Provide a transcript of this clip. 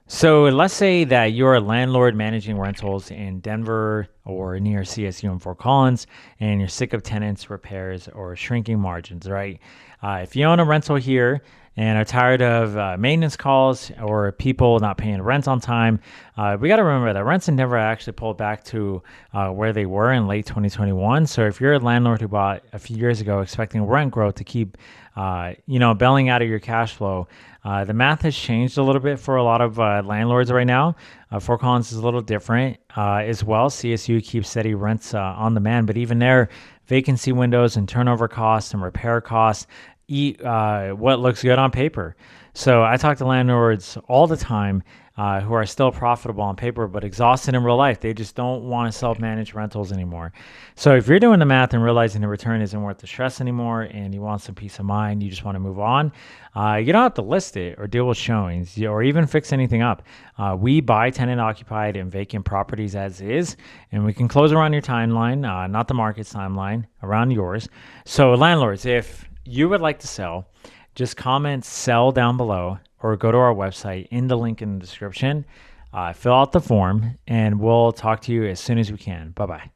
So let's say that you're a landlord managing rentals in Denver or near CSU in Fort Collins, and you're sick of tenants, repairs, or shrinking margins, right? If you own a rental here and are tired of maintenance calls or people not paying rent on time, we got to remember that rents in Denver actually pulled back to where they were in late 2021. So if you're a landlord who bought a few years ago expecting rent growth to keep, bailing out of your cash flow, the math has changed a little bit for a lot of landlords right now. Fort Collins is a little different as well. CSU keeps steady rents on demand, but even there, vacancy windows and turnover costs and repair costs eat what looks good on paper. So I talk to landlords all the time who are still profitable on paper but exhausted in real life. They just don't want to self-manage rentals anymore. So if you're doing the math and realizing the return isn't worth the stress anymore and you want some peace of mind, you just want to move on, you don't have to list it or deal with showings or even fix anything up. We buy tenant occupied and vacant properties as is, and we can close around your timeline, not the market's timeline, around yours. So landlords, if you would like to sell, just comment sell down below or go to our website in the link in the description. Fill out the form and we'll talk to you as soon as we can. Bye bye.